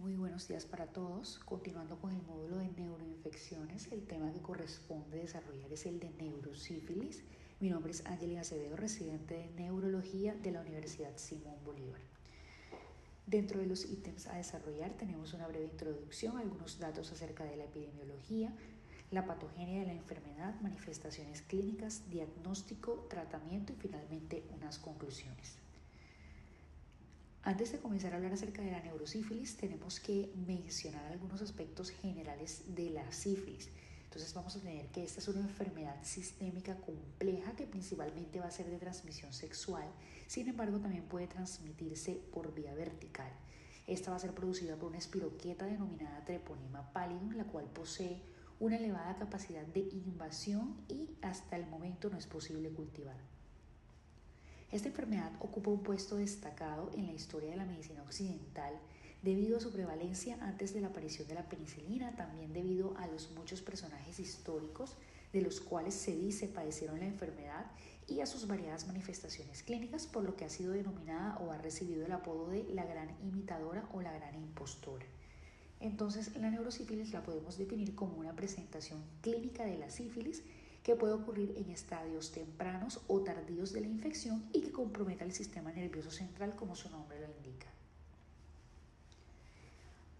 Muy buenos días para todos. Continuando con el módulo de neuroinfecciones, el tema que corresponde desarrollar es el de neurosífilis. Mi nombre es Ángeles Acevedo, residente de Neurología de la Universidad Simón Bolívar. Dentro de los ítems a desarrollar tenemos una breve introducción, algunos datos acerca de la epidemiología, la patogenia de la enfermedad, manifestaciones clínicas, diagnóstico, tratamiento y finalmente unas conclusiones. Antes de comenzar a hablar acerca de la neurosífilis, tenemos que mencionar algunos aspectos generales de la sífilis. Entonces vamos a tener que esta es una enfermedad sistémica compleja que principalmente va a ser de transmisión sexual, sin embargo también puede transmitirse por vía vertical. Esta va a ser producida por una espiroqueta denominada Treponema pallidum, la cual posee una elevada capacidad de invasión y hasta el momento no es posible cultivar. Esta enfermedad ocupa un puesto destacado en la historia de la medicina occidental debido a su prevalencia antes de la aparición de la penicilina, también debido a los muchos personajes históricos de los cuales se dice padecieron la enfermedad y a sus variadas manifestaciones clínicas, por lo que ha sido denominada o ha recibido el apodo de la gran imitadora o la gran impostora. Entonces, la neurosífilis la podemos definir como una presentación clínica de la sífilis que puede ocurrir en estadios tempranos o tardíos de la infección y que comprometa el sistema nervioso central, como su nombre lo indica.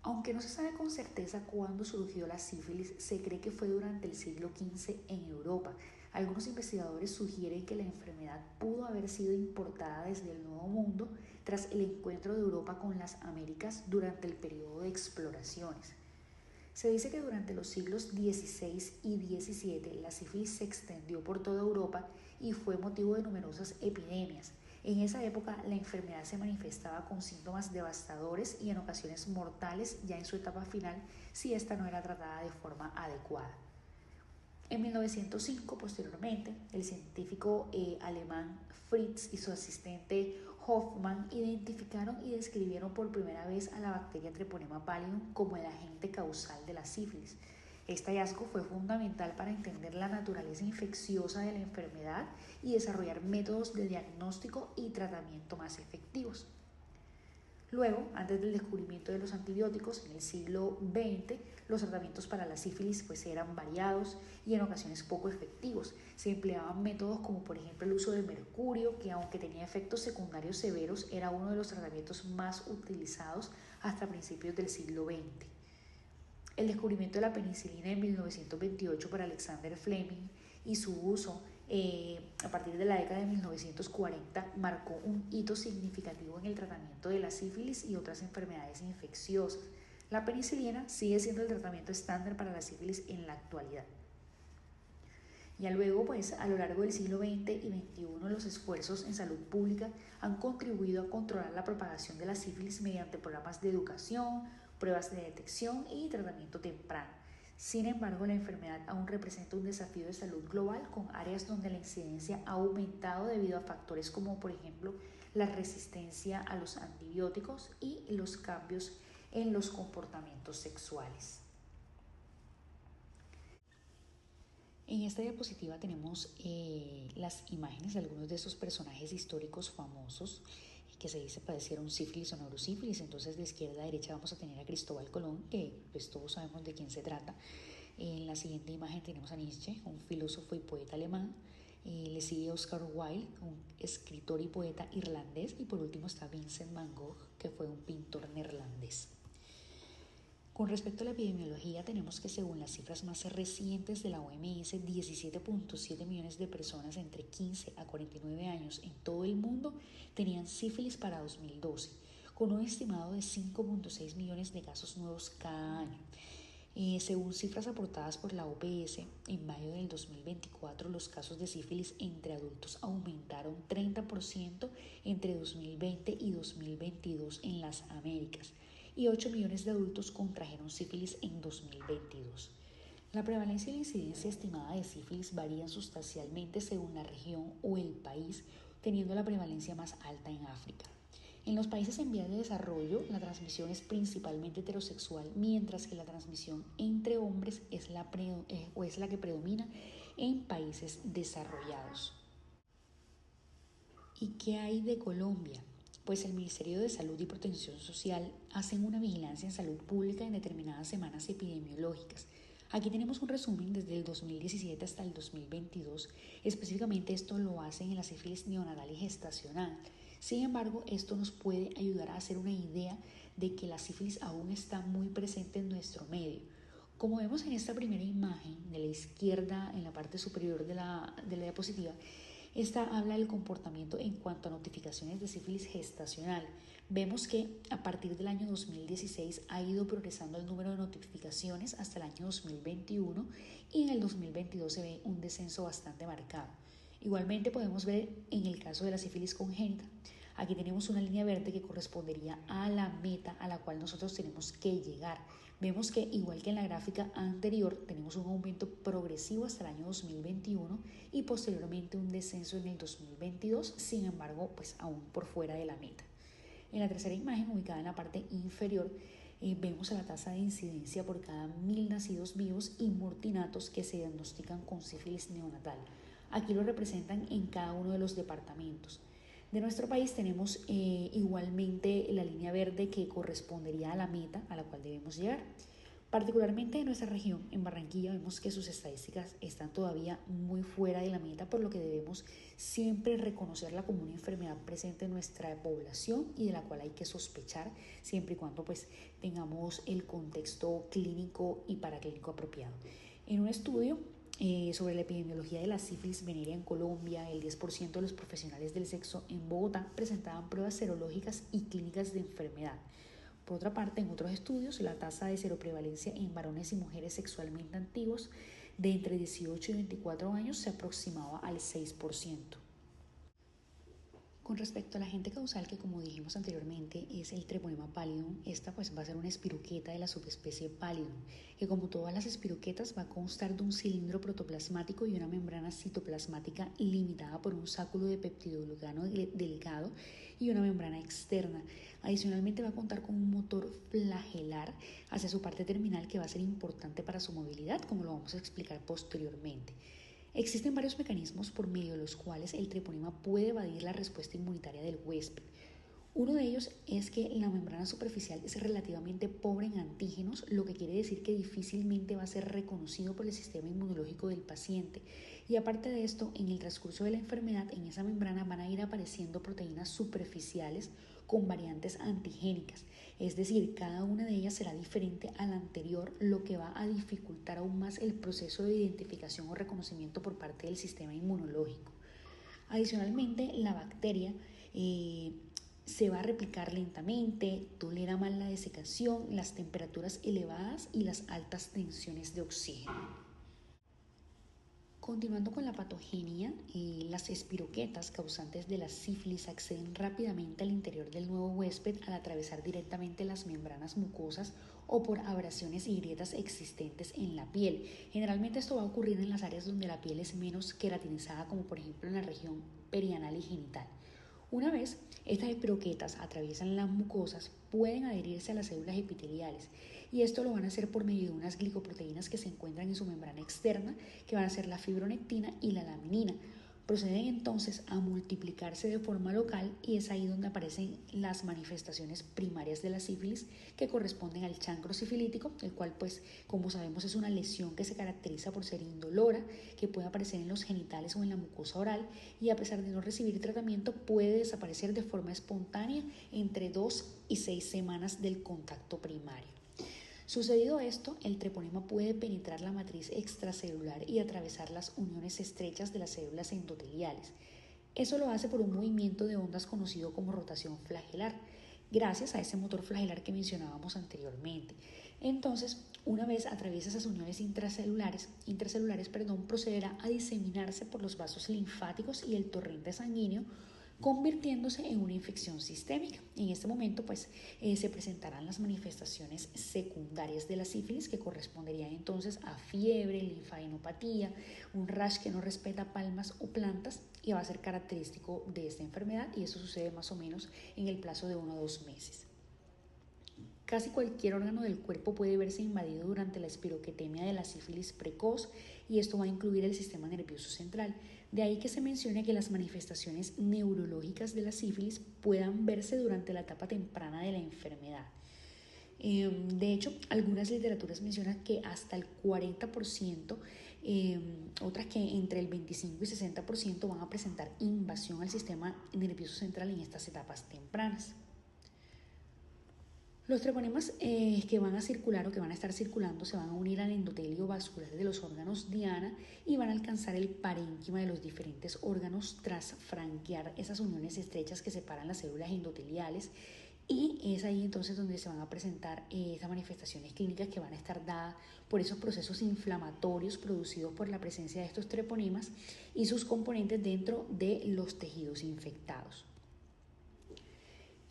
Aunque no se sabe con certeza cuándo surgió la sífilis, se cree que fue durante el siglo XV en Europa. Algunos investigadores sugieren que la enfermedad pudo haber sido importada desde el Nuevo Mundo tras el encuentro de Europa con las Américas durante el periodo de exploraciones. Se dice que durante los siglos XVI y XVII la sífilis se extendió por toda Europa y fue motivo de numerosas epidemias. En esa época la enfermedad se manifestaba con síntomas devastadores y en ocasiones mortales ya en su etapa final si esta no era tratada de forma adecuada. En 1905, posteriormente, el científico alemán Fritz y su asistente Hoffmann identificaron y describieron por primera vez a la bacteria Treponema pallidum como el agente causal de la sífilis. Este hallazgo fue fundamental para entender la naturaleza infecciosa de la enfermedad y desarrollar métodos de diagnóstico y tratamiento más efectivos. Luego, antes del descubrimiento de los antibióticos en el siglo XX, los tratamientos para la sífilis eran variados y en ocasiones poco efectivos. Se empleaban métodos como por ejemplo el uso de mercurio, que aunque tenía efectos secundarios severos, era uno de los tratamientos más utilizados hasta principios del siglo XX. El descubrimiento de la penicilina en 1928 por Alexander Fleming y su uso a partir de la década de 1940 marcó un hito significativo en el tratamiento de la sífilis y otras enfermedades infecciosas. La penicilina sigue siendo el tratamiento estándar para la sífilis en la actualidad. Ya luego, a lo largo del siglo XX y XXI, los esfuerzos en salud pública han contribuido a controlar la propagación de la sífilis mediante programas de educación, pruebas de detección y tratamiento temprano. Sin embargo, la enfermedad aún representa un desafío de salud global con áreas donde la incidencia ha aumentado debido a factores como, por ejemplo, la resistencia a los antibióticos y los cambios en los comportamientos sexuales. En esta diapositiva tenemos las imágenes de algunos de esos personajes históricos famosos que se dice padecieron sífilis o neurosífilis. Entonces de izquierda a derecha vamos a tener a Cristóbal Colón, que todos sabemos de quién se trata. En la siguiente imagen tenemos a Nietzsche, un filósofo y poeta alemán. Le sigue Oscar Wilde, un escritor y poeta irlandés. Y por último está Vincent Van Gogh, que fue un pintor neerlandés. Con respecto a la epidemiología, tenemos que según las cifras más recientes de la OMS, 17.7 millones de personas entre 15 a 49 años en todo el mundo tenían sífilis para 2012, con un estimado de 5.6 millones de casos nuevos cada año. Según cifras aportadas por la OPS, en mayo del 2024 los casos de sífilis entre adultos aumentaron 30% entre 2020 y 2022 en las Américas y 8 millones de adultos contrajeron sífilis en 2022. La prevalencia y la incidencia estimada de sífilis varían sustancialmente según la región o el país, teniendo la prevalencia más alta en África. En los países en vías de desarrollo, la transmisión es principalmente heterosexual, mientras que la transmisión entre hombres es la que predomina en países desarrollados. ¿Y qué hay de Colombia? Pues el Ministerio de Salud y Protección Social hacen una vigilancia en salud pública en determinadas semanas epidemiológicas. Aquí tenemos un resumen desde el 2017 hasta el 2022. Específicamente esto lo hacen en la sífilis neonatal y gestacional. Sin embargo, esto nos puede ayudar a hacer una idea de que la sífilis aún está muy presente en nuestro medio. Como vemos en esta primera imagen de la izquierda en la parte superior de la diapositiva, esta habla del comportamiento en cuanto a notificaciones de sífilis gestacional. Vemos que a partir del año 2016 ha ido progresando el número de notificaciones hasta el año 2021 y en el 2022 se ve un descenso bastante marcado. Igualmente podemos ver en el caso de la sífilis congénita. Aquí tenemos una línea verde que correspondería a la meta a la cual nosotros tenemos que llegar. Vemos que igual que en la gráfica anterior tenemos un aumento progresivo hasta el año 2021 y posteriormente un descenso en el 2022, sin embargo pues aún por fuera de la meta. En la tercera imagen, ubicada en la parte inferior, vemos a la tasa de incidencia por cada 1000 nacidos vivos y mortinatos que se diagnostican con sífilis neonatal. Aquí lo representan en cada uno de los departamentos. De nuestro país tenemos igualmente la línea verde que correspondería a la meta a la cual debemos llegar. Particularmente en nuestra región, en Barranquilla, vemos que sus estadísticas están todavía muy fuera de la meta, por lo que debemos siempre reconocerla como una enfermedad presente en nuestra población y de la cual hay que sospechar, siempre y cuando pues tengamos el contexto clínico y paraclínico apropiado. En un estudio sobre la epidemiología de la sífilis venérea en Colombia, el 10% de los profesionales del sexo en Bogotá presentaban pruebas serológicas y clínicas de enfermedad. Por otra parte, en otros estudios, la tasa de seroprevalencia en varones y mujeres sexualmente activos de entre 18 y 24 años se aproximaba al 6%. Con respecto a la agente causal, que como dijimos anteriormente es el Treponema pallidum, esta pues va a ser una espiroqueta de la subespecie pallidum, que como todas las espiroquetas va a constar de un cilindro protoplasmático y una membrana citoplasmática limitada por un sáculo de peptidoglucano delgado y una membrana externa. Adicionalmente va a contar con un motor flagelar hacia su parte terminal que va a ser importante para su movilidad, como lo vamos a explicar posteriormente. Existen varios mecanismos por medio de los cuales el treponema puede evadir la respuesta inmunitaria del huésped. Uno de ellos es que la membrana superficial es relativamente pobre en antígenos, lo que quiere decir que difícilmente va a ser reconocido por el sistema inmunológico del paciente. Y aparte de esto, en el transcurso de la enfermedad, en esa membrana van a ir apareciendo proteínas superficiales con variantes antigénicas, es decir, cada una de ellas será diferente a la anterior, lo que va a dificultar aún más el proceso de identificación o reconocimiento por parte del sistema inmunológico. Adicionalmente, la bacteria se va a replicar lentamente, tolera mal la desecación, las temperaturas elevadas y las altas tensiones de oxígeno. Continuando con la patogenia, las espiroquetas causantes de la sífilis acceden rápidamente al interior del nuevo huésped al atravesar directamente las membranas mucosas o por abrasiones y grietas existentes en la piel. Generalmente esto va a ocurrir en las áreas donde la piel es menos queratinizada, como por ejemplo en la región perianal y genital. Una vez estas espiroquetas atraviesan las mucosas, pueden adherirse a las células epiteliales y esto lo van a hacer por medio de unas glicoproteínas que se encuentran en su membrana externa, que van a ser la fibronectina y la laminina. Proceden entonces a multiplicarse de forma local y es ahí donde aparecen las manifestaciones primarias de la sífilis, que corresponden al chancro sifilítico, el cual pues como sabemos es una lesión que se caracteriza por ser indolora, que puede aparecer en los genitales o en la mucosa oral y a pesar de no recibir tratamiento puede desaparecer de forma espontánea entre 2 y 6 semanas del contacto primario. Sucedido esto, el treponema puede penetrar la matriz extracelular y atravesar las uniones estrechas de las células endoteliales. Eso lo hace por un movimiento de ondas conocido como rotación flagelar, gracias a ese motor flagelar que mencionábamos anteriormente. Entonces, una vez atraviesa esas uniones intracelulares, procederá a diseminarse por los vasos linfáticos y el torrente sanguíneo, convirtiéndose en una infección sistémica. En este momento se presentarán las manifestaciones secundarias de la sífilis, que corresponderían entonces a fiebre, linfadenopatía, un rash que no respeta palmas o plantas y va a ser característico de esta enfermedad, y eso sucede más o menos en el plazo de 1 o 2 meses. Casi cualquier órgano del cuerpo puede verse invadido durante la espiroquetemia de la sífilis precoz y esto va a incluir el sistema nervioso central. De ahí que se mencione que las manifestaciones neurológicas de la sífilis puedan verse durante la etapa temprana de la enfermedad. De hecho, algunas literaturas mencionan que hasta el 40%, otras que entre el 25 y 60% van a presentar invasión al sistema nervioso central en estas etapas tempranas. Los treponemas que van a circular o que van a estar circulando se van a unir al endotelio vascular de los órganos diana y van a alcanzar el parénquima de los diferentes órganos tras franquear esas uniones estrechas que separan las células endoteliales, y es ahí entonces donde se van a presentar esas manifestaciones clínicas que van a estar dadas por esos procesos inflamatorios producidos por la presencia de estos treponemas y sus componentes dentro de los tejidos infectados.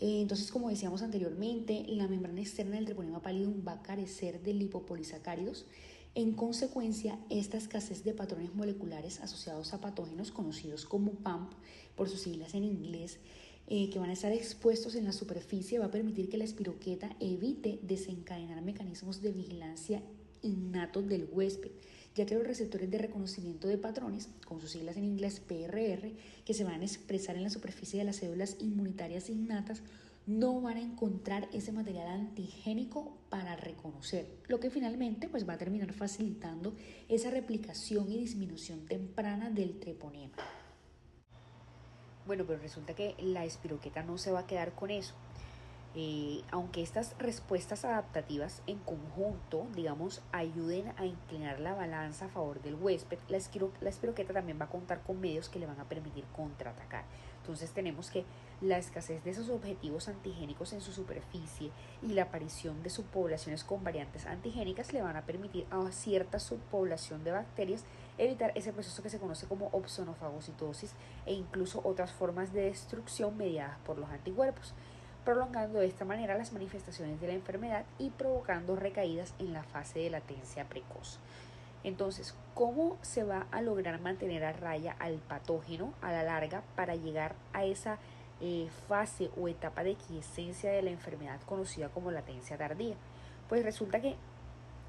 Entonces, como decíamos anteriormente, la membrana externa del treponema pallidum va a carecer de lipopolisacáridos. En consecuencia, esta escasez de patrones moleculares asociados a patógenos conocidos como PAMP, por sus siglas en inglés, que van a estar expuestos en la superficie, va a permitir que la espiroqueta evite desencadenar mecanismos de vigilancia innatos del huésped, ya que los receptores de reconocimiento de patrones, con sus siglas en inglés PRR, que se van a expresar en la superficie de las células inmunitarias innatas, no van a encontrar ese material antigénico para reconocer, lo que finalmente pues, va a terminar facilitando esa replicación y disminución temprana del treponema. Bueno, pero resulta que la espiroqueta no se va a quedar con eso. Aunque estas respuestas adaptativas en conjunto, digamos, ayuden a inclinar la balanza a favor del huésped, la espiroqueta también va a contar con medios que le van a permitir contraatacar. Entonces tenemos que la escasez de esos objetivos antigénicos en su superficie y la aparición de subpoblaciones con variantes antigénicas le van a permitir a cierta subpoblación de bacterias evitar ese proceso que se conoce como opsonofagocitosis e incluso otras formas de destrucción mediadas por los anticuerpos, prolongando de esta manera las manifestaciones de la enfermedad y provocando recaídas en la fase de latencia precoz. Entonces, ¿cómo se va a lograr mantener a raya al patógeno a la larga para llegar a esa fase o etapa de quiescencia de la enfermedad conocida como latencia tardía? Pues resulta que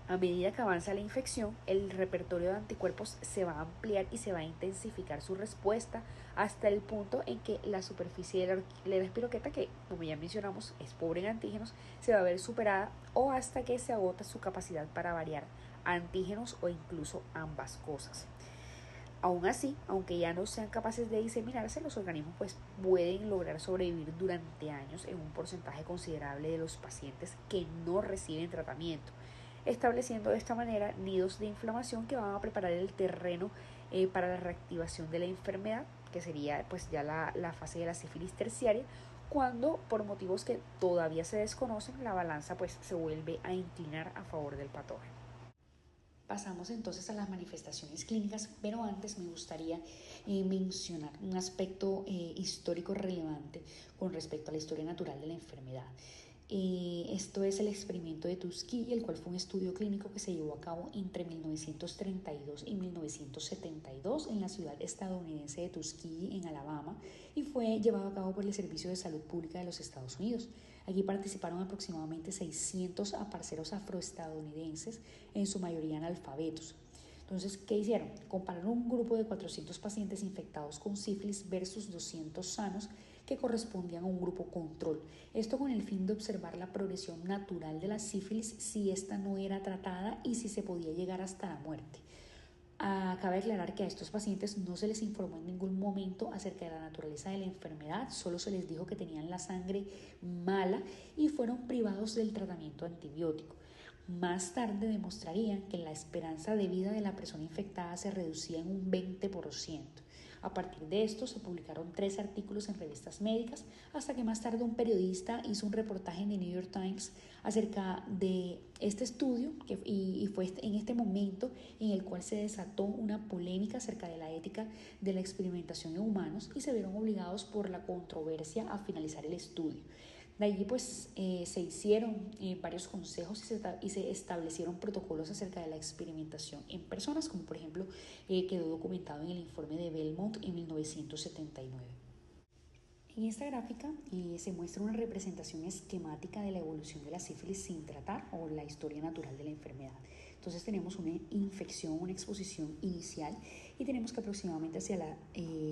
a medida que avanza la infección, el repertorio de anticuerpos se va a ampliar y se va a intensificar su respuesta hasta el punto en que la superficie de la espiroqueta, que como ya mencionamos es pobre en antígenos, se va a ver superada o hasta que se agota su capacidad para variar antígenos o incluso ambas cosas. Aún así, aunque ya no sean capaces de diseminarse, los organismos pues pueden lograr sobrevivir durante años en un porcentaje considerable de los pacientes que no reciben tratamiento, estableciendo de esta manera nidos de inflamación que van a preparar el terreno para la reactivación de la enfermedad, que sería pues ya la fase de la sífilis terciaria, cuando por motivos que todavía se desconocen la balanza pues se vuelve a inclinar a favor del patógeno. Pasamos entonces a las manifestaciones clínicas, pero antes me gustaría mencionar un aspecto histórico relevante con respecto a la historia natural de la enfermedad. Esto es el experimento de Tuskegee, el cual fue un estudio clínico que se llevó a cabo entre 1932 y 1972 en la ciudad estadounidense de Tuskegee, en Alabama, y fue llevado a cabo por el Servicio de Salud Pública de los Estados Unidos. Aquí participaron aproximadamente 600 aparceros afroestadounidenses, en su mayoría analfabetos. Entonces, ¿qué hicieron? Compararon un grupo de 400 pacientes infectados con sífilis versus 200 sanos que correspondían a un grupo control. Esto con el fin de observar la progresión natural de la sífilis si esta no era tratada y si se podía llegar hasta la muerte. Cabe aclarar que a estos pacientes no se les informó en ningún momento acerca de la naturaleza de la enfermedad, solo se les dijo que tenían la sangre mala y fueron privados del tratamiento antibiótico. Más tarde demostrarían que la esperanza de vida de la persona infectada se reducía en un 20%. A partir de esto se publicaron 3 artículos en revistas médicas, hasta que más tarde un periodista hizo un reportaje en The New York Times acerca de este estudio y fue en este momento en el cual se desató una polémica acerca de la ética de la experimentación en humanos y se vieron obligados por la controversia a finalizar el estudio. De allí pues se hicieron varios consejos y se establecieron protocolos acerca de la experimentación en personas, como por ejemplo quedó documentado en el informe de Belmont en 1979. En esta gráfica se muestra una representación esquemática de la evolución de la sífilis sin tratar o la historia natural de la enfermedad. Entonces tenemos una infección, una exposición inicial y tenemos que aproximadamente hacia la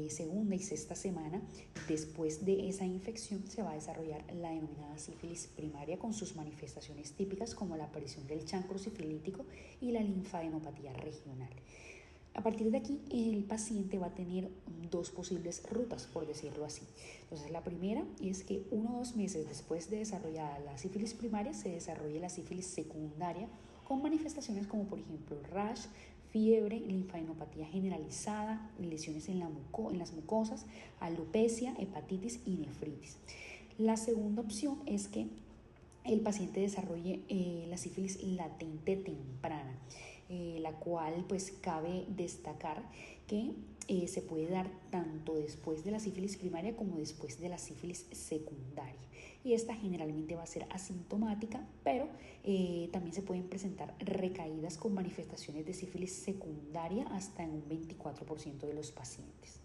segunda y sexta semana después de esa infección se va a desarrollar la denominada sífilis primaria con sus manifestaciones típicas como la aparición del chancro sifilítico y la linfadenopatía regional. A partir de aquí, el paciente va a tener dos posibles rutas, por decirlo así. Entonces, la primera es que 1 o 2 meses después de desarrollada la sífilis primaria, se desarrolle la sífilis secundaria con manifestaciones como, por ejemplo, rash, fiebre, linfadenopatía generalizada, lesiones en las mucosas, alopecia, hepatitis y nefritis. La segunda opción es que el paciente desarrolle la sífilis latente temprana, la cual pues cabe destacar que se puede dar tanto después de la sífilis primaria como después de la sífilis secundaria, y esta generalmente va a ser asintomática, pero también se pueden presentar recaídas con manifestaciones de sífilis secundaria hasta en un 24% de los pacientes.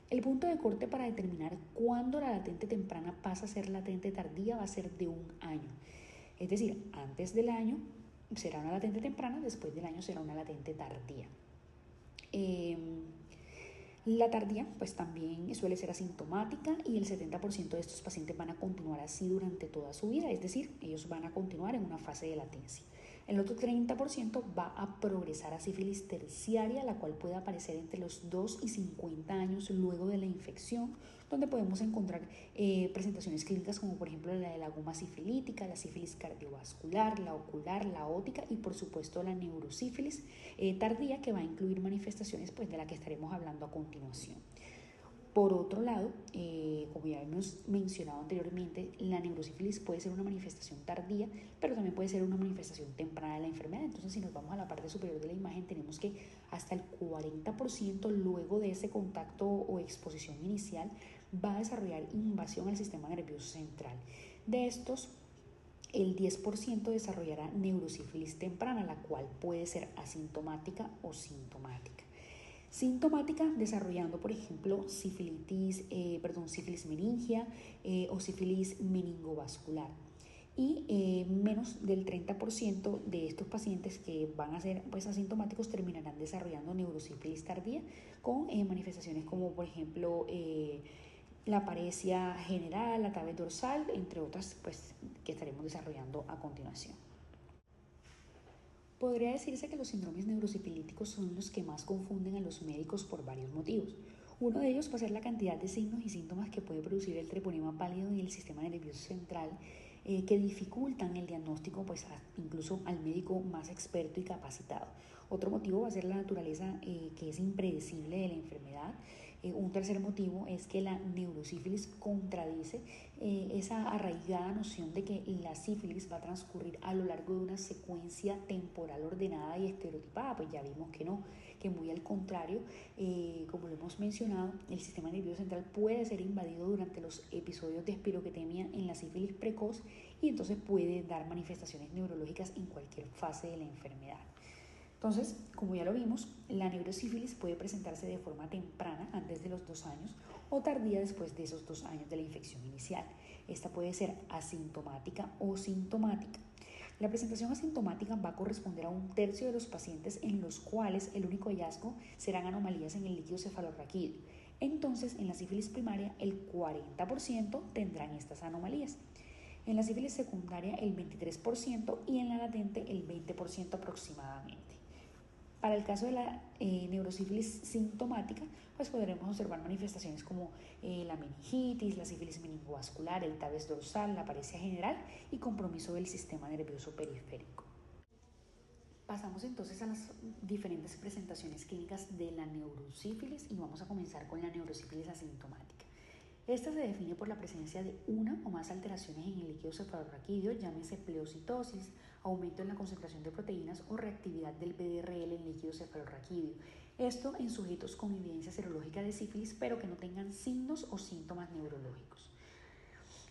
El punto de corte para determinar cuándo la latente temprana pasa a ser latente tardía va a ser de 1 año. Es decir, antes del año será una latente temprana, después del año será una latente tardía. La tardía pues también suele ser asintomática y el 70% de estos pacientes van a continuar así durante toda su vida, es decir, ellos van a continuar en una fase de latencia. El otro 30% va a progresar a sífilis terciaria, la cual puede aparecer entre los 2 y 50 años luego de la infección, donde podemos encontrar presentaciones clínicas como por ejemplo la de la goma sifilítica, la sífilis cardiovascular, la ocular, la ótica y por supuesto la neurosífilis tardía, que va a incluir manifestaciones pues, de la que estaremos hablando a continuación. Por otro lado, como ya hemos mencionado anteriormente, la neurosífilis puede ser una manifestación tardía, pero también puede ser una manifestación temprana de la enfermedad. Entonces, si nos vamos a la parte superior de la imagen, tenemos que hasta el 40% luego de ese contacto o exposición inicial va a desarrollar invasión al sistema nervioso central. De estos, el 10% desarrollará neurosífilis temprana, la cual puede ser asintomática o sintomática. Sintomática desarrollando, por ejemplo, sífilis meningia o sífilis meningovascular. Y menos del 30% de estos pacientes que van a ser pues, asintomáticos terminarán desarrollando neurosífilis tardía con manifestaciones como, por ejemplo, la paresia general, la tabes dorsal, entre otras pues, que estaremos desarrollando a continuación. Podría decirse que los síndromes neurosifilíticos son los que más confunden a los médicos por varios motivos. Uno de ellos va a ser la cantidad de signos y síntomas que puede producir el treponema pálido en el sistema nervioso central, que dificultan el diagnóstico pues, incluso al médico más experto y capacitado. Otro motivo va a ser la naturaleza que es impredecible de la enfermedad. Un tercer motivo es que la neurosífilis contradice esa arraigada noción de que la sífilis va a transcurrir a lo largo de una secuencia temporal ordenada y estereotipada. Pues ya vimos que no, que muy al contrario, como lo hemos mencionado, el sistema nervioso central puede ser invadido durante los episodios de espiroquetemia en la sífilis precoz y entonces puede dar manifestaciones neurológicas en cualquier fase de la enfermedad. Entonces, como ya lo vimos, la neurosífilis puede presentarse de forma temprana, antes de los 2 años, o tardía después de esos 2 años de la infección inicial. Esta puede ser asintomática o sintomática. La presentación asintomática va a corresponder a 1/3 de los pacientes en los cuales el único hallazgo serán anomalías en el líquido cefalorraquídeo. Entonces, en la sífilis primaria, el 40% tendrán estas anomalías. En la sífilis secundaria, el 23% y en la latente, el 20% aproximadamente. Para el caso de la neurosífilis sintomática, pues podremos observar manifestaciones como la meningitis, la sífilis meningovascular, el tabes dorsal, la paresia general y compromiso del sistema nervioso periférico. Pasamos entonces a las diferentes presentaciones clínicas de la neurosífilis y vamos a comenzar con la neurosífilis asintomática. Esta se define por la presencia de una o más alteraciones en el líquido cefalorraquídeo, llámese pleocitosis, aumento en la concentración de proteínas o reactividad del PDRL en el líquido cefalorraquídeo. Esto en sujetos con evidencia serológica de sífilis, pero que no tengan signos o síntomas neurológicos.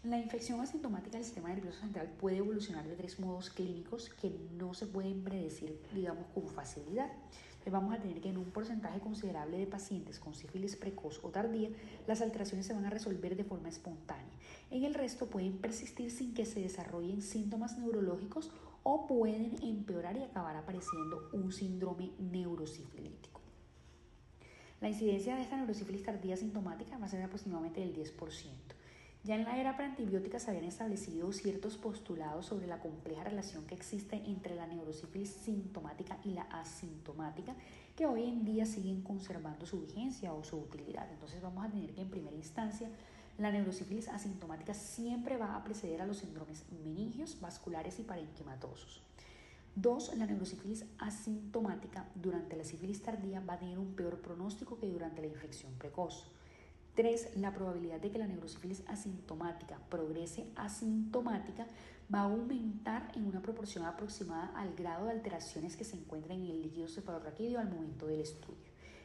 La infección asintomática del sistema nervioso central puede evolucionar de 3 modos clínicos que no se pueden predecir, digamos, con facilidad. vamos a tener que en un porcentaje considerable de pacientes con sífilis precoz o tardía, las alteraciones se van a resolver de forma espontánea. En el resto pueden persistir sin que se desarrollen síntomas neurológicos o pueden empeorar y acabar apareciendo un síndrome neurosifilítico. La incidencia de esta neurosífilis tardía sintomática va a ser aproximadamente del 10%. Ya en la era preantibiótica se habían establecido ciertos postulados sobre la compleja relación que existe entre la neurosífilis sintomática y la asintomática, que hoy en día siguen conservando su vigencia o su utilidad. Entonces vamos a tener que en primera instancia la neurosífilis asintomática siempre va a preceder a los síndromes meningios, vasculares y parenquimatosos. 2. La neurosífilis asintomática durante la sífilis tardía va a tener un peor pronóstico que durante la infección precoz. 3. La probabilidad de que la neurosífilis asintomática progrese asintomática va a aumentar en una proporción aproximada al grado de alteraciones que se encuentran en el líquido cefalorraquídeo al momento del estudio.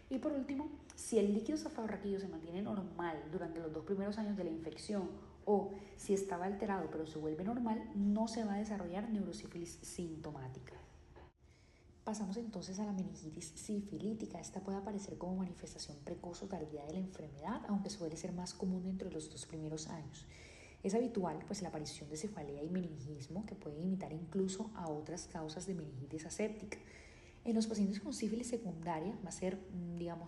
Y por último, si el líquido cefalorraquídeo se mantiene normal durante los 2 primeros años de la infección o si estaba alterado pero se vuelve normal, no se va a desarrollar neurosífilis sintomática. Pasamos entonces a la meningitis sifilítica. Esta puede aparecer como manifestación precoz o tardía de la enfermedad, aunque suele ser más común dentro de los 2 primeros años. Es habitual pues la aparición de cefalea y meningismo que pueden imitar incluso a otras causas de meningitis aséptica. En los pacientes con sífilis secundaria va a ser,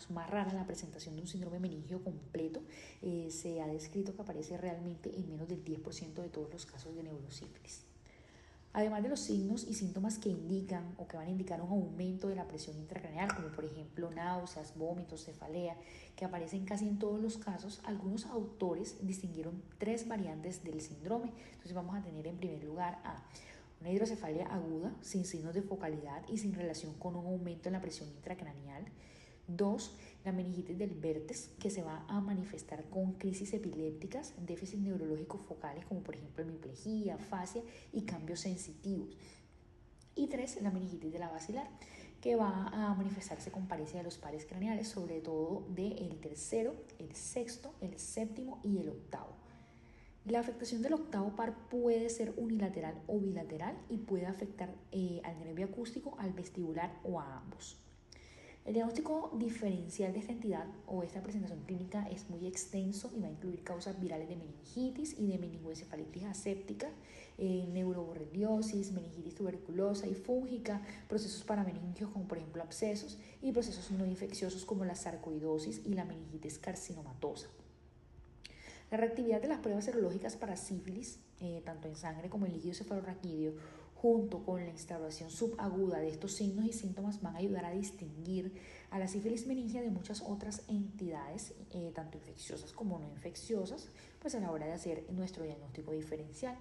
más rara la presentación de un síndrome meningio completo. Se ha descrito que aparece realmente en menos del 10% de todos los casos de neurosífilis. Además de los signos y síntomas que indican o que van a indicar un aumento de la presión intracraneal, como por ejemplo náuseas, vómitos, cefalea, que aparecen casi en todos los casos, algunos autores distinguieron 3 variantes del síndrome. Entonces vamos a tener en primer lugar a una hidrocefalia aguda, sin signos de focalidad y sin relación con un aumento en la presión intracraneal. 2. La meningitis del Vertes, que se va a manifestar con crisis epilépticas, déficits neurológicos focales como por ejemplo hemiplegia, afasia y cambios sensitivos. Y 3. La meningitis de la basilar, que va a manifestarse con paresia de los pares craneales, sobre todo del tercero, el sexto, el séptimo y el octavo. La afectación del octavo par puede ser unilateral o bilateral y puede afectar al nervio acústico, al vestibular o a ambos. El diagnóstico diferencial de esta entidad o esta presentación clínica es muy extenso y va a incluir causas virales de meningitis y de meningoencefalitis aséptica, neuroborreliosis, meningitis tuberculosa y fúngica, procesos parameningios como por ejemplo abscesos y procesos no infecciosos como la sarcoidosis y la meningitis carcinomatosa. La reactividad de las pruebas serológicas para sífilis, tanto en sangre como en líquido cefalorraquídeo, junto con la instauración subaguda de estos signos y síntomas, van a ayudar a distinguir a la sífilis meningia de muchas otras entidades, tanto infecciosas como no infecciosas, pues a la hora de hacer nuestro diagnóstico diferencial.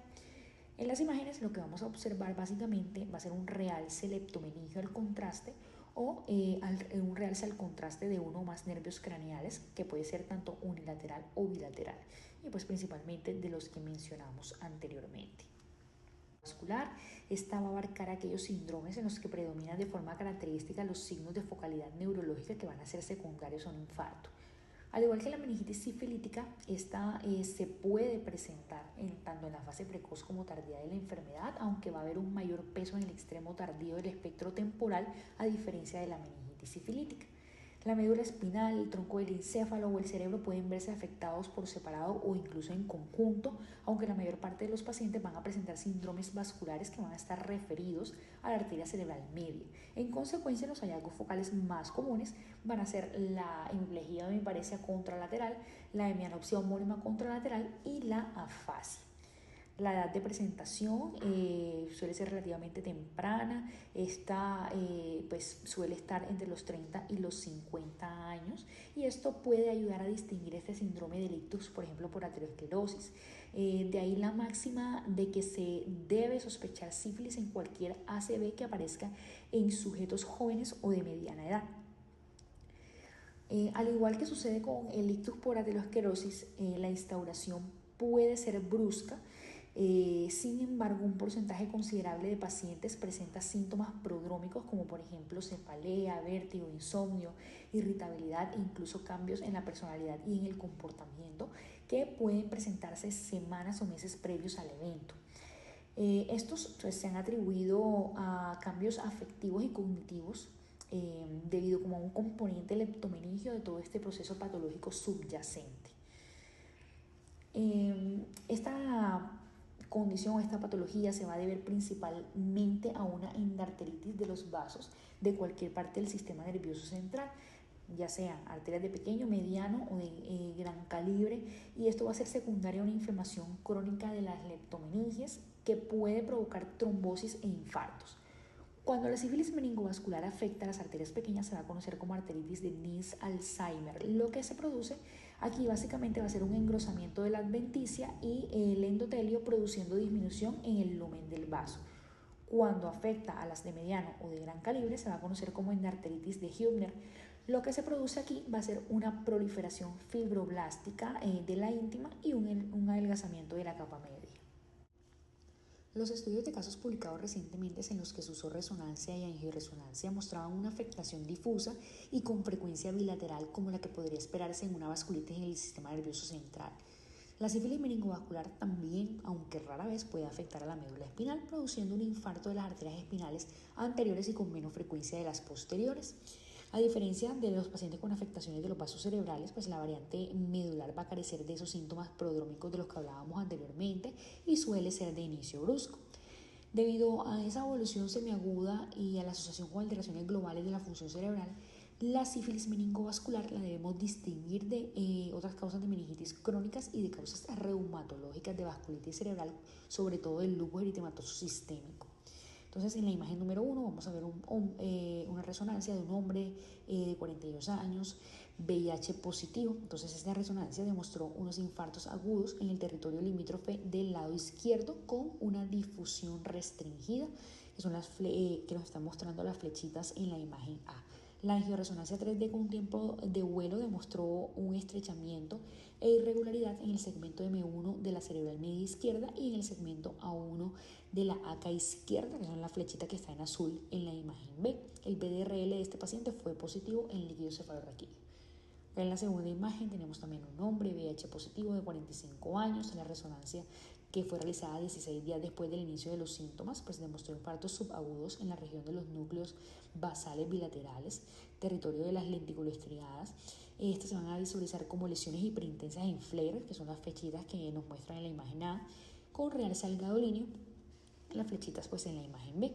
En las imágenes lo que vamos a observar básicamente va a ser un realce leptomeningio al contraste o un realce al contraste de uno o más nervios craneales, que puede ser tanto unilateral o bilateral, y pues principalmente de los que mencionamos anteriormente. Vascular, esta va a abarcar aquellos síndromes en los que predominan de forma característica los signos de focalidad neurológica que van a ser secundarios a un infarto. Al igual que la meningitis sifilítica, esta se puede presentar tanto en la fase precoz como tardía de la enfermedad, aunque va a haber un mayor peso en el extremo tardío del espectro temporal, a diferencia de la meningitis sifilítica. La médula espinal, el tronco del encéfalo o el cerebro pueden verse afectados por separado o incluso en conjunto, aunque la mayor parte de los pacientes van a presentar síndromes vasculares que van a estar referidos a la arteria cerebral media. En consecuencia, los hallazgos focales más comunes van a ser la hemiplegia o hemiparesia contralateral, la hemianopsia homónima contralateral y la afasia. La edad de presentación suele ser relativamente temprana. Esta pues suele estar entre los 30 y los 50 años, y esto puede ayudar a distinguir este síndrome de ictus, por ejemplo, por aterosclerosis. De ahí la máxima de que se debe sospechar sífilis en cualquier ACV que aparezca en sujetos jóvenes o de mediana edad. Al igual que sucede con el ictus por aterosclerosis, la instauración puede ser brusca. Sin embargo, un porcentaje considerable de pacientes presenta síntomas prodrómicos como por ejemplo cefalea, vértigo, insomnio, irritabilidad e incluso cambios en la personalidad y en el comportamiento que pueden presentarse semanas o meses previos al evento. Estos pues, se han atribuido a cambios afectivos y cognitivos debido como a un componente leptomeningio de todo este proceso patológico subyacente. Esta condición, esta patología se va a deber principalmente a una endarteritis de los vasos de cualquier parte del sistema nervioso central, ya sea arterias de pequeño, mediano o de gran calibre, y esto va a ser secundario a una inflamación crónica de las leptomeninges que puede provocar trombosis e infartos. Cuando la sífilis meningovascular afecta a las arterias pequeñas se va a conocer como arteritis de Nils-Alzheimer. Lo que se produce aquí básicamente va a ser un engrosamiento de la adventicia y el endotelio, produciendo disminución en el lumen del vaso. Cuando afecta a las de mediano o de gran calibre se va a conocer como endarteritis de Hübner. Lo que se produce aquí va a ser una proliferación fibroblástica de la íntima y un adelgazamiento de la capa media. Los estudios de casos publicados recientemente en los que se usó resonancia y angioresonancia mostraban una afectación difusa y con frecuencia bilateral como la que podría esperarse en una vasculitis en el sistema nervioso central. La sífilis meningovascular también, aunque rara vez, puede afectar a la médula espinal, produciendo un infarto de las arterias espinales anteriores y con menos frecuencia de las posteriores. A diferencia de los pacientes con afectaciones de los vasos cerebrales, pues la variante medular va a carecer de esos síntomas prodrómicos de los que hablábamos anteriormente y suele ser de inicio brusco. Debido a esa evolución semiaguda y a la asociación con alteraciones globales de la función cerebral, la sífilis meningovascular la debemos distinguir de otras causas de meningitis crónicas y de causas reumatológicas de vasculitis cerebral, sobre todo del lupus eritematoso sistémico. Entonces, en la imagen número 1 vamos a ver una resonancia de un hombre de 42 años, VIH positivo. Entonces, esta resonancia demostró unos infartos agudos en el territorio limítrofe del lado izquierdo con una difusión restringida, que son las que nos están mostrando las flechitas en la imagen A. La angioresonancia 3D con un tiempo de vuelo demostró un estrechamiento e irregularidad en el segmento M1 de la cerebral media izquierda y en el segmento A1 de la ACA izquierda, que son la flechita que está en azul en la imagen B. El BDRL de este paciente fue positivo en líquido cefalorraquídeo. En la segunda imagen tenemos también un hombre VIH positivo de 45 años. En la resonancia que fue realizada 16 días después del inicio de los síntomas, pues demostró infartos subagudos en la región de los núcleos basales bilaterales, territorio de las lentículas estriadas. Estas se van a visualizar como lesiones hiperintensas en FLAIR, que son las flechitas que nos muestran en la imagen A, con realce algadolíneo, las flechitas pues en la imagen B.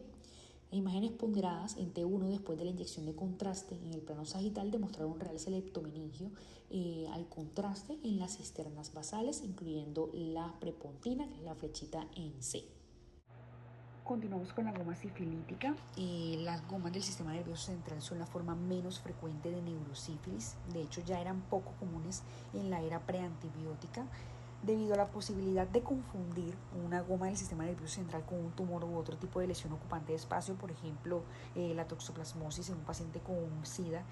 Imágenes ponderadas en T1 después de la inyección de contraste en el plano sagital demostraron un realce leptomeningio al contraste en las cisternas basales, incluyendo la prepontina, que es la flechita en C. Continuamos con la goma sifilítica. Las gomas del sistema nervioso central son la forma menos frecuente de neurosífilis. De hecho, ya eran poco comunes en la era preantibiótica, debido a la posibilidad de confundir una goma del sistema nervioso central con un tumor u otro tipo de lesión ocupante de espacio, por ejemplo, la toxoplasmosis en un paciente con SIDA.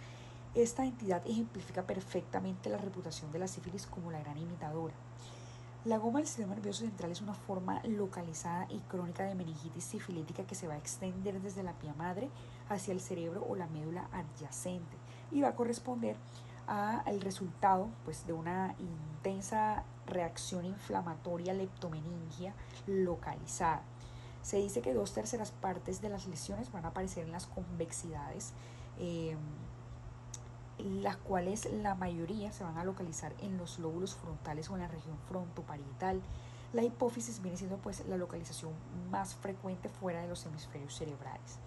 Esta entidad ejemplifica perfectamente la reputación de la sífilis como la gran imitadora. La goma del sistema nervioso central es una forma localizada y crónica de meningitis sifilítica que se va a extender desde la pía madre hacia el cerebro o la médula adyacente y va a corresponder al resultado pues, de una intensa reacción inflamatoria leptomeningia localizada. Se dice que 2/3 partes de las lesiones van a aparecer en las convexidades, las cuales la mayoría se van a localizar en los lóbulos frontales o en la región frontoparietal. La hipófisis viene siendo pues la localización más frecuente fuera de los hemisferios cerebrales.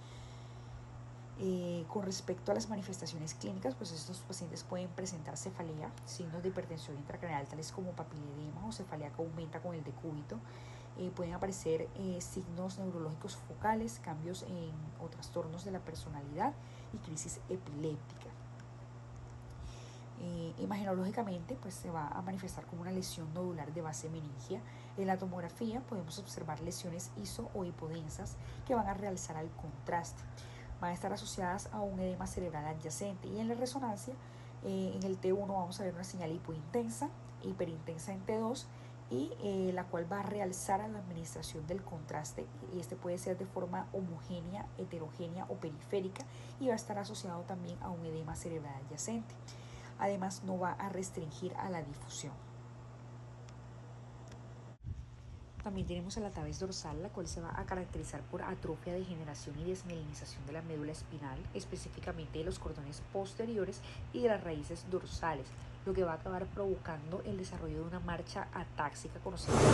Con respecto a las manifestaciones clínicas, pues estos pacientes pueden presentar cefalea, signos de hipertensión intracraneal tales como papiledema o cefalea que aumenta con el decúbito. Pueden aparecer signos neurológicos focales, cambios o trastornos de la personalidad y crisis epiléptica. Imagenológicamente pues se va a manifestar como una lesión nodular de base meningia. En la tomografía podemos observar lesiones iso o hipodensas que van a realzar al contraste. Van a estar asociadas a un edema cerebral adyacente y en la resonancia en el T1 vamos a ver una señal hipointensa, hiperintensa en T2 y la cual va a realzar a la administración del contraste, y este puede ser de forma homogénea, heterogénea o periférica y va a estar asociado también a un edema cerebral adyacente. Además, no va a restringir a la difusión. También tenemos a la tabes dorsal, la cual se va a caracterizar por atrofia, degeneración y desmielinización de la médula espinal, específicamente de los cordones posteriores y de las raíces dorsales, lo que va a acabar provocando el desarrollo de una marcha atáxica conocida como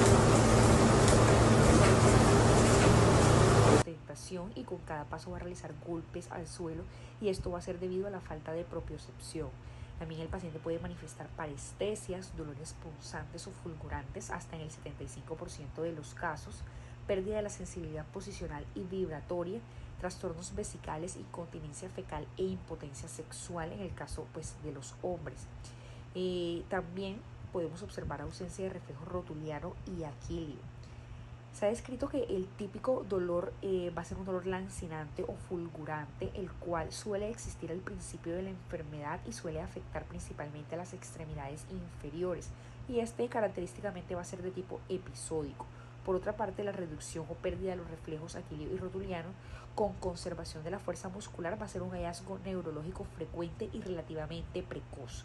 ostentación, y con cada paso va a realizar golpes al suelo, y esto va a ser debido a la falta de propiocepción. También el paciente puede manifestar parestesias, dolores punzantes o fulgurantes hasta en el 75% de los casos, pérdida de la sensibilidad posicional y vibratoria, trastornos vesicales, incontinencia fecal e impotencia sexual en el caso de los hombres. También podemos observar ausencia de reflejo rotuliano y aquilio. Se ha descrito que el típico dolor va a ser un dolor lancinante o fulgurante, el cual suele existir al principio de la enfermedad y suele afectar principalmente a las extremidades inferiores, y este característicamente va a ser de tipo episódico. Por otra parte, la reducción o pérdida de los reflejos aquilio y rotuliano con conservación de la fuerza muscular va a ser un hallazgo neurológico frecuente y relativamente precoz.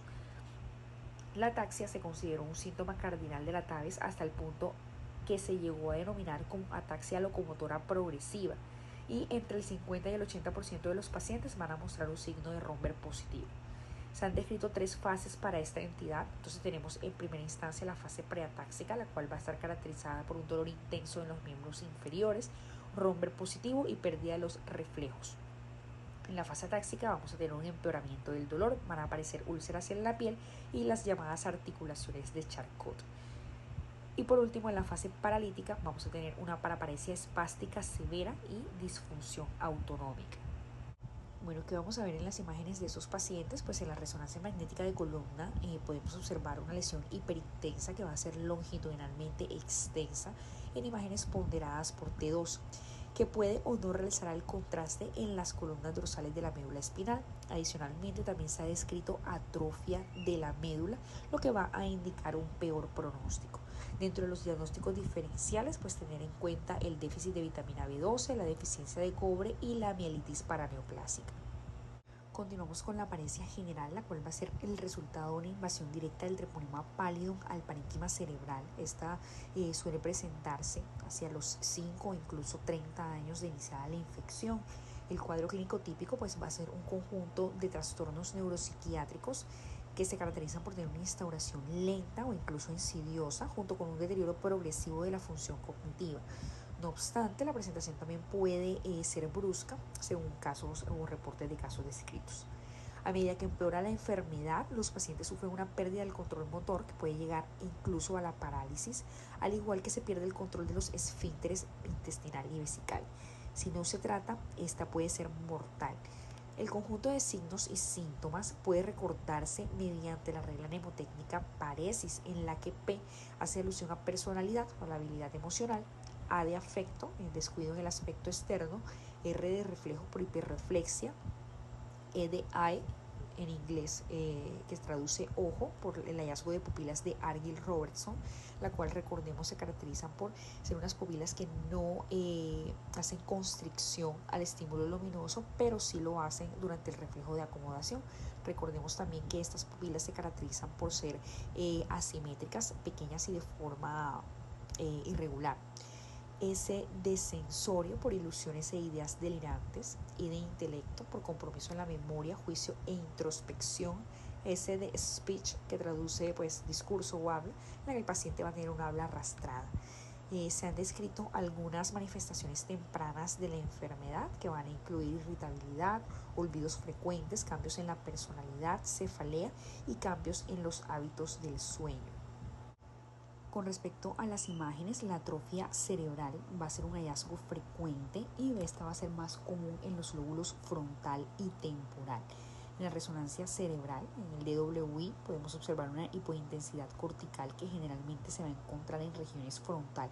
La ataxia se consideró un síntoma cardinal de la tabes hasta el punto que se llegó a denominar como ataxia locomotora progresiva, y entre el 50 y el 80% de los pacientes van a mostrar un signo de Romberg positivo. Se han descrito 3 fases para esta entidad. Entonces tenemos en primera instancia la fase preatáxica, la cual va a estar caracterizada por un dolor intenso en los miembros inferiores, Romberg positivo y pérdida de los reflejos. En la fase atáxica vamos a tener un empeoramiento del dolor, van a aparecer úlceras en la piel y las llamadas articulaciones de Charcot. Y por último, en la fase paralítica vamos a tener una paraparesia espástica severa y disfunción autonómica. Bueno, ¿qué vamos a ver en las imágenes de esos pacientes? Pues en la resonancia magnética de columna podemos observar una lesión hiperintensa que va a ser longitudinalmente extensa en imágenes ponderadas por T2, que puede o no realizar el contraste en las columnas dorsales de la médula espinal. Adicionalmente, también se ha descrito atrofia de la médula, lo que va a indicar un peor pronóstico. Dentro de los diagnósticos diferenciales, pues tener en cuenta el déficit de vitamina B12, la deficiencia de cobre y la mielitis paraneoplásica. Continuamos con la apariencia general, la cual va a ser el resultado de una invasión directa del treponema pallidum al parénquima cerebral. Esta suele presentarse hacia los 5 o incluso 30 años de iniciada la infección. El cuadro clínico típico pues va a ser un conjunto de trastornos neuropsiquiátricos que se caracterizan por tener una instauración lenta o incluso insidiosa, junto con un deterioro progresivo de la función cognitiva. No obstante, la presentación también puede ser brusca según casos o reportes de casos descritos. A medida que empeora la enfermedad, los pacientes sufren una pérdida del control motor que puede llegar incluso a la parálisis, al igual que se pierde el control de los esfínteres intestinal y vesical. Si no se trata, esta puede ser mortal. El conjunto de signos y síntomas puede recordarse mediante la regla mnemotécnica paresis, en la que P hace alusión a personalidad o a la habilidad emocional, A de afecto, el descuido en el aspecto externo, R de reflejo por hiperreflexia, E de eye en inglés, que traduce ojo, por el hallazgo de pupilas de Argyll Robertson, la cual, recordemos, se caracterizan por ser unas pupilas que no hacen constricción al estímulo luminoso, pero sí lo hacen durante el reflejo de acomodación. Recordemos también que estas pupilas se caracterizan por ser asimétricas, pequeñas y de forma irregular. S de sensorio, por ilusiones e ideas delirantes, y de intelecto, por compromiso en la memoria, juicio e introspección. S de speech, que traduce discurso o habla, en la que el paciente va a tener un habla arrastrada. Se han descrito algunas manifestaciones tempranas de la enfermedad que van a incluir irritabilidad, olvidos frecuentes, cambios en la personalidad, cefalea y cambios en los hábitos del sueño. Con respecto a las imágenes, la atrofia cerebral va a ser un hallazgo frecuente y esta va a ser más común en los lóbulos frontal y temporal. En la resonancia cerebral, en el DWI, podemos observar una hipointensidad cortical que generalmente se va a encontrar en regiones frontal,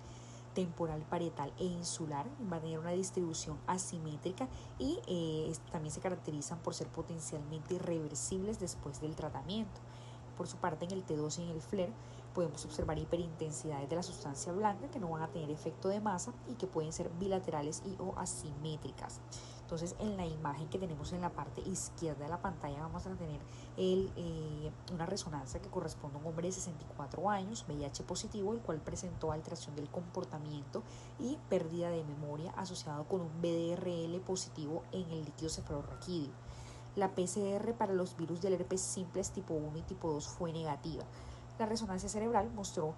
temporal, parietal e insular. Va a tener una distribución asimétrica y también se caracterizan por ser potencialmente irreversibles después del tratamiento. Por su parte, en el T2 y en el FLAIR podemos observar hiperintensidades de la sustancia blanca que no van a tener efecto de masa y que pueden ser bilaterales y o asimétricas. Entonces, en la imagen que tenemos en la parte izquierda de la pantalla vamos a tener una resonancia que corresponde a un hombre de 64 años, VIH positivo, el cual presentó alteración del comportamiento y pérdida de memoria asociado con un VDRL positivo en el líquido cefalorraquídeo. La PCR para los virus del herpes simples tipo 1 y tipo 2 fue negativa. La resonancia cerebral mostró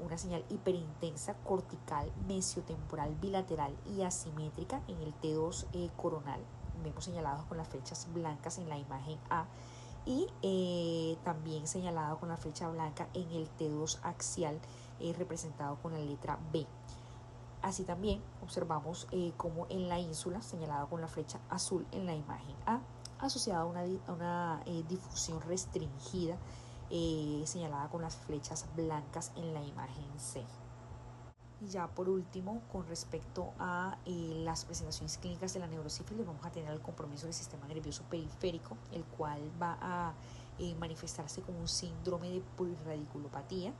una señal hiperintensa cortical, mesiotemporal, bilateral y asimétrica en el T2 coronal. Vemos señalados con las flechas blancas en la imagen A y también señalado con la flecha blanca en el T2 axial representado con la letra B. Así también observamos como en la ínsula, señalado con la flecha azul en la imagen A, asociada a una difusión restringida señalada con las flechas blancas en la imagen C. Y ya por último, con respecto a las presentaciones clínicas de la neurosífilis, vamos a tener el compromiso del sistema nervioso periférico, el cual va a manifestarse como un síndrome de polirradiculopatía,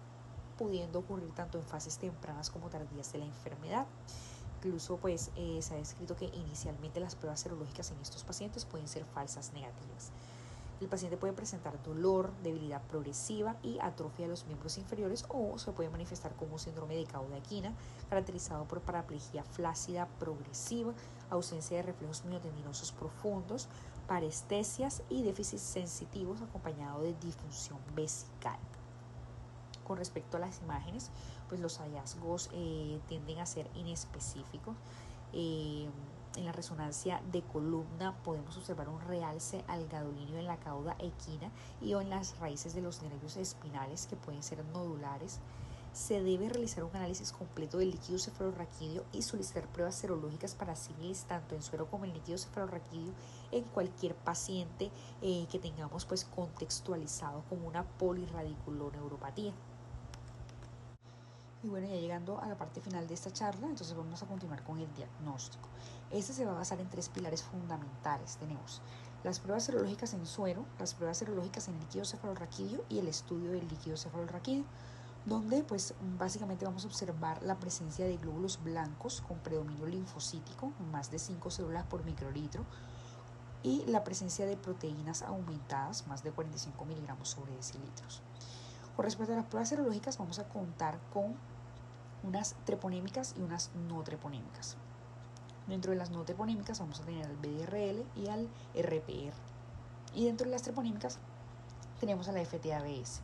pudiendo ocurrir tanto en fases tempranas como tardías de la enfermedad. Incluso se ha descrito que inicialmente las pruebas serológicas en estos pacientes pueden ser falsas negativas. El paciente puede presentar dolor, debilidad progresiva y atrofia de los miembros inferiores, o se puede manifestar como un síndrome de cauda equina caracterizado por paraplegia flácida progresiva, ausencia de reflejos miotendinosos profundos, parestesias y déficits sensitivos acompañado de disfunción vesical. Con respecto a las imágenes, pues los hallazgos tienden a ser inespecíficos. En la resonancia de columna podemos observar un realce algadolinio en la cauda equina y o en las raíces de los nervios espinales que pueden ser nodulares. Se debe realizar un análisis completo del líquido cefalorraquídeo y solicitar pruebas serológicas para sífilis tanto en suero como en líquido cefalorraquídeo en cualquier paciente que tengamos contextualizado como una polirradiculoneuropatía. Y bueno, ya llegando a la parte final de esta charla, entonces vamos a continuar con el diagnóstico. Este se va a basar en 3 pilares fundamentales. Tenemos las pruebas serológicas en suero, las pruebas serológicas en líquido cefalorraquídeo y el estudio del líquido cefalorraquídeo, donde básicamente vamos a observar la presencia de glóbulos blancos con predominio linfocítico, más de 5 células por microlitro, y la presencia de proteínas aumentadas, más de 45 miligramos sobre decilitros. Con respecto a las pruebas serológicas, vamos a contar con unas treponémicas y unas no treponémicas. Dentro de las no treponémicas vamos a tener al VDRL y al RPR. Y dentro de las treponémicas tenemos a la FTABS.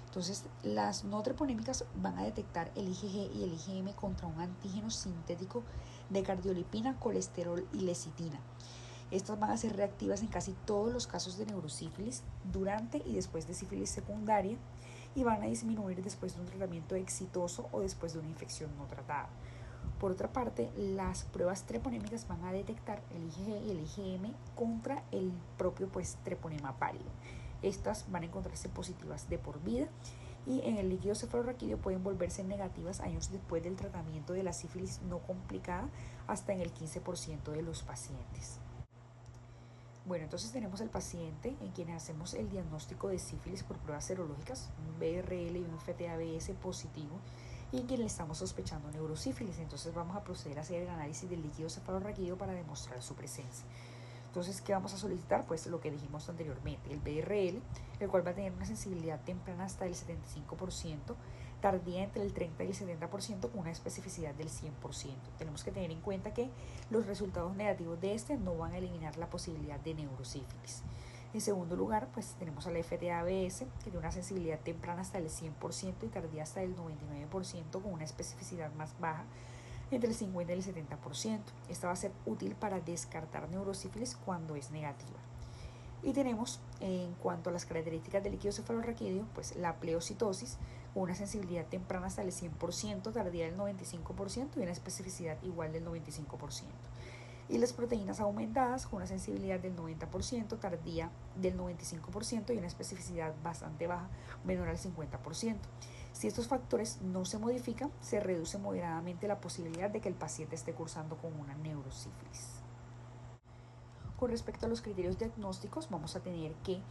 Entonces, las no treponémicas van a detectar el IgG y el IgM contra un antígeno sintético de cardiolipina, colesterol y lecitina. Estas van a ser reactivas en casi todos los casos de neurosífilis durante y después de sífilis secundaria y van a disminuir después de un tratamiento exitoso o después de una infección no tratada. Por otra parte, las pruebas treponémicas van a detectar el IgG y el IgM contra el propio treponema pálido. Estas van a encontrarse positivas de por vida y en el líquido cefalorraquídeo pueden volverse negativas años después del tratamiento de la sífilis no complicada hasta en el 15% de los pacientes. Bueno, entonces tenemos al paciente en quien hacemos el diagnóstico de sífilis por pruebas serológicas, un BRL y un FTABS positivo, y en quien le estamos sospechando neurosífilis. Entonces vamos a proceder a hacer el análisis del líquido cefalorraquídeo para demostrar su presencia. Entonces, ¿qué vamos a solicitar? Pues lo que dijimos anteriormente, el BRL, el cual va a tener una sensibilidad temprana hasta el 75%, tardía entre el 30 y el 70% con una especificidad del 100%. Tenemos que tener en cuenta que los resultados negativos de este no van a eliminar la posibilidad de neurosífilis. En segundo lugar, pues tenemos a la FTABS, que tiene una sensibilidad temprana hasta el 100% y tardía hasta el 99% con una especificidad más baja, entre el 50 y el 70%. Esta va a ser útil para descartar neurosífilis cuando es negativa. Y tenemos, en cuanto a las características del líquido cefalorraquídeo, pues la pleocitosis con una sensibilidad temprana hasta el 100%, tardía del 95% y una especificidad igual del 95%. Y las proteínas aumentadas con una sensibilidad del 90%, tardía del 95% y una especificidad bastante baja, menor al 50%. Si estos factores no se modifican, se reduce moderadamente la posibilidad de que el paciente esté cursando con una neurosífilis. Con respecto a los criterios diagnósticos, vamos a tener que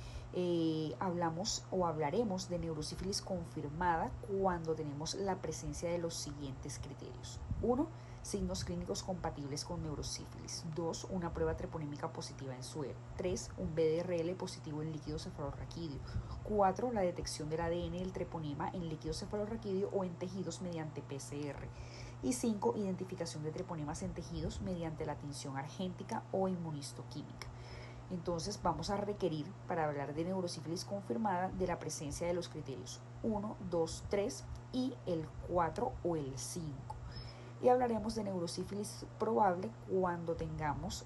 hablaremos de neurosífilis confirmada cuando tenemos la presencia de los siguientes criterios. 1. Signos clínicos compatibles con neurosífilis. 2. Una prueba treponémica positiva en suero. 3. Un BDRL positivo en líquido cefalorraquídeo. 4. La detección del ADN del treponema en líquido cefalorraquídeo o en tejidos mediante PCR. Y 5. Identificación de treponemas en tejidos mediante la tinción argéntica o inmunistoquímica. Entonces vamos a requerir, para hablar de neurosífilis confirmada, de la presencia de los criterios 1, 2, 3 y el 4 o el 5. Y hablaremos de neurosífilis probable cuando tengamos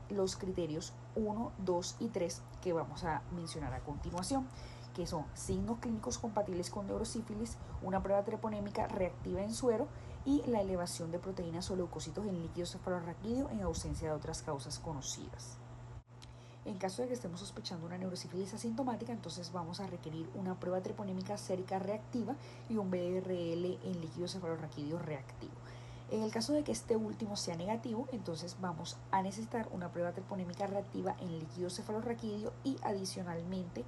los criterios 1, 2 y 3 que vamos a mencionar a continuación, que son signos clínicos compatibles con neurosífilis, una prueba treponémica reactiva en suero y la elevación de proteínas o leucocitos en líquido cefalorraquídeo en ausencia de otras causas conocidas. En caso de que estemos sospechando una neurosífilis asintomática, entonces vamos a requerir una prueba treponémica sérica reactiva y un BRL en líquido cefalorraquídeo reactivo. En el caso de que este último sea negativo, entonces vamos a necesitar una prueba treponémica reactiva en líquido cefalorraquídeo y adicionalmente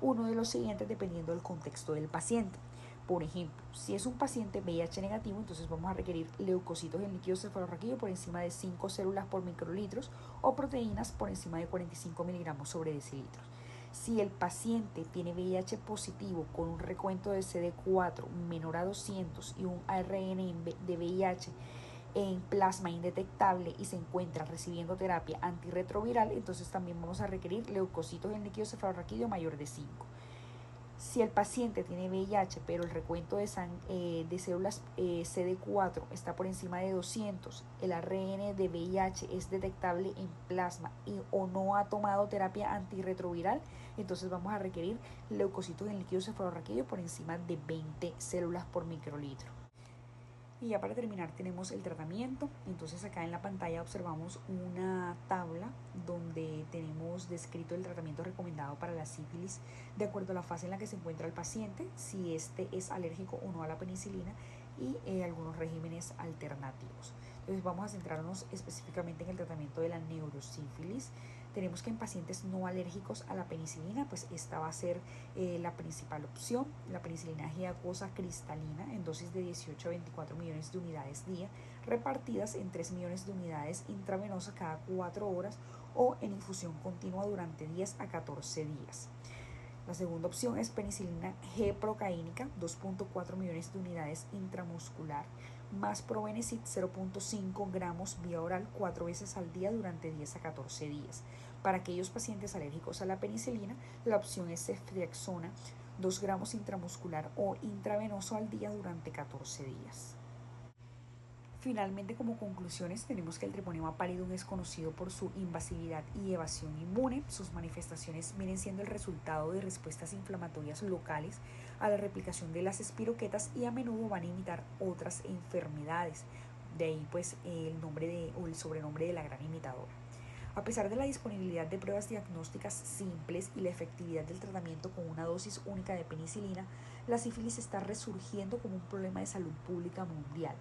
uno de los siguientes dependiendo del contexto del paciente. Por ejemplo, si es un paciente VIH negativo, entonces vamos a requerir leucocitos en líquido cefalorraquídeo por encima de 5 células por microlitros o proteínas por encima de 45 miligramos sobre decilitros. Si el paciente tiene VIH positivo con un recuento de CD4 menor a 200 y un ARN de VIH en plasma indetectable y se encuentra recibiendo terapia antirretroviral, entonces también vamos a requerir leucocitos en líquido cefalorraquídeo mayor de 5. Si el paciente tiene VIH, pero el recuento de células CD4 está por encima de 200, el ARN de VIH es detectable en plasma o no ha tomado terapia antirretroviral, entonces vamos a requerir leucocitos en líquido cefalorraquídeo por encima de 20 células por microlitro. Y ya para terminar tenemos el tratamiento. Entonces acá en la pantalla observamos una tabla donde tenemos descrito el tratamiento recomendado para la sífilis de acuerdo a la fase en la que se encuentra el paciente, si este es alérgico o no a la penicilina y algunos regímenes alternativos. Entonces vamos a centrarnos específicamente en el tratamiento de la neurosífilis. Tenemos que en pacientes no alérgicos a la penicilina, pues esta va a ser la principal opción, la penicilina G acuosa cristalina en dosis de 18 a 24 millones de unidades día, repartidas en 3 millones de unidades intravenosas cada 4 horas o en infusión continua durante 10 a 14 días. La segunda opción es penicilina G procaínica, 2.4 millones de unidades intramuscular, más Probenecid 0.5 gramos vía oral 4 veces al día durante 10 a 14 días. Para aquellos pacientes alérgicos a la penicilina, la opción es ceftriaxona, 2 gramos intramuscular o intravenoso al día durante 14 días. Finalmente, como conclusiones, tenemos que el treponema pallidum es conocido por su invasividad y evasión inmune. Sus manifestaciones vienen siendo el resultado de respuestas inflamatorias locales a la replicación de las espiroquetas y a menudo van a imitar otras enfermedades. De ahí pues el sobrenombre de la gran imitadora. A pesar de la disponibilidad de pruebas diagnósticas simples y la efectividad del tratamiento con una dosis única de penicilina, la sífilis está resurgiendo como un problema de salud pública mundial.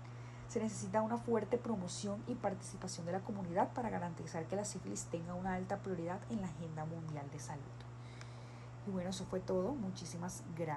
Se necesita una fuerte promoción y participación de la comunidad para garantizar que la sífilis tenga una alta prioridad en la agenda mundial de salud. Y bueno, eso fue todo. Muchísimas gracias.